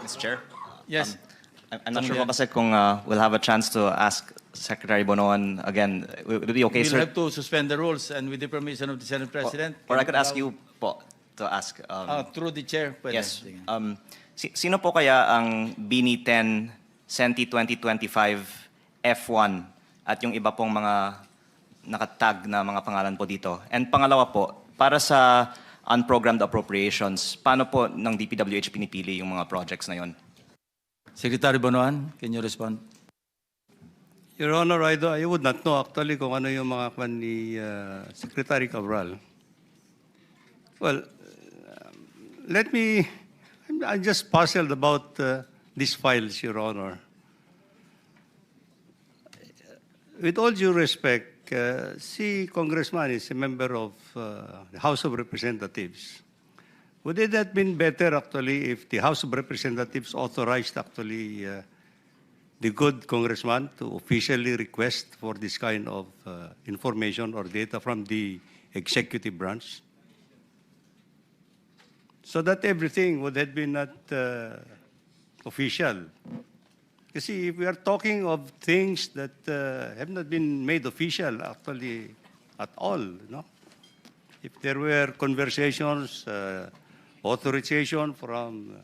Mr. Chair? Yes. I'm not sure kasi kung we'll have a chance to ask Secretary Bonoan again. Would it be okay, We'll sir? have to suspend the rules and with the permission of the Senate President. Or I can could ask allow- you po to ask. Through the chair. Pwede. Yes. Sige. Sino po kaya ang BINI 10 Senti 2025 F1 at yung iba pong mga nakatag na mga pangalan po dito? And pangalawa po, para sa unprogrammed appropriations, paano po ng DPWH pinipili yung mga projects na yon? Secretary Bonoan, can you respond? Your Honor, I would not know actually kung ano yung mga kwan ni Secretary Cabral. Well, I'm just puzzled about these files, Your Honor. With all due respect, si Congressman is a member of the House of Representatives. Would it have been better actually if the House of Representatives authorized actually the good congressman to officially request for this kind of information or data from the executive branch? So that everything would have been not official. You see, if we are talking of things that have not been made official actually at all, no? If there were conversations, authorization from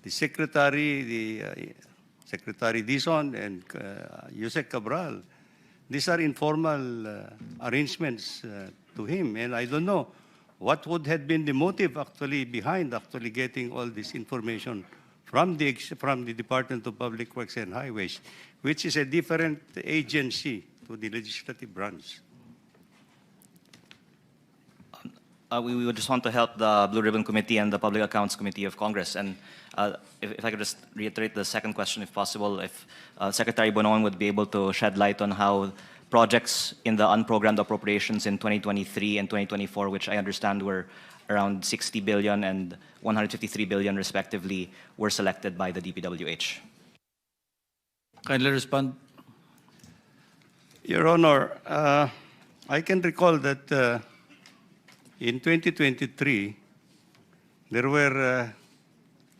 the Secretary, Secretary Dizon and Yusek Cabral, these are informal arrangements to him, and I don't know what would have been the motive actually behind actually getting all this information from the Department of Public Works and Highways, which is a different agency to the legislative branch. We would just want to help the Blue Ribbon Committee and the Public Accounts Committee of Congress. And if I could just reiterate the second question, if possible, if Secretary Bonoan would be able to shed light on how projects in the unprogrammed appropriations in 2023 and 2024, which I understand were around 60 billion and 153 billion respectively, were selected by the DPWH. Kindly respond. Your Honor, I can recall that in 2023, there were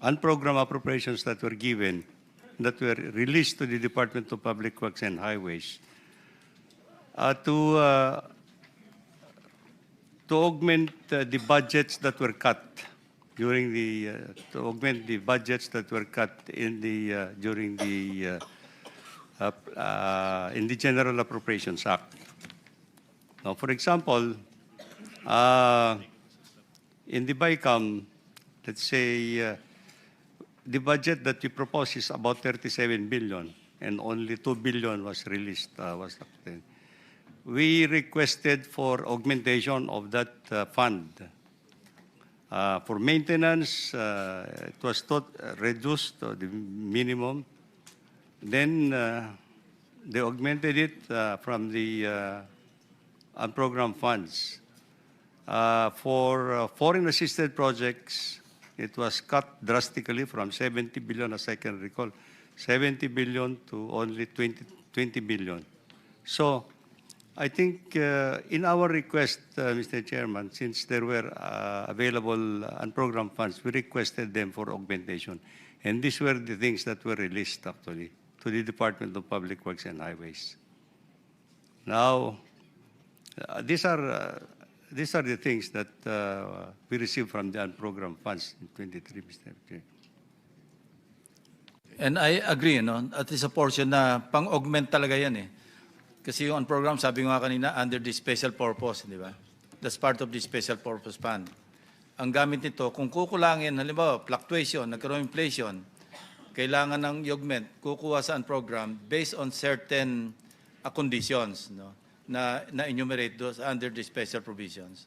unprogrammed appropriations that were given, that were released to the Department of Public Works and Highways to augment the budgets that were cut during the during the in the General Appropriations Act. Now, for example, in the BICAM, let's say the budget that we proposed is about 37 billion, and only 2 billion was released. We requested for augmentation of that fund. For maintenance, it was reduced to the minimum. Then they augmented it from the unprogrammed funds. For foreign assisted projects, it was cut drastically from 70 billion, as I can recall, 70 billion to only 20 billion. So I think in our request, Mr. Chairman, since there were available unprogrammed funds, we requested them for augmentation. And these were the things that were released actually to the Department of Public Works and Highways. Now, these are the things that we received from the unprogrammed funds in 23, Mr. Chair. And I agree, no? At least a portion na pang-augment talaga yan eh. Kasi yung program, sabi ko nga kanina, under the special purpose, di ba? That's part of the special purpose fund. Ang gamit nito, kung kukulangin, halimbawa, fluctuation, nagkaroon inflation, kailangan ng augment, kukuha sa program based on certain conditions, no? Na enumerate those under the special provisions.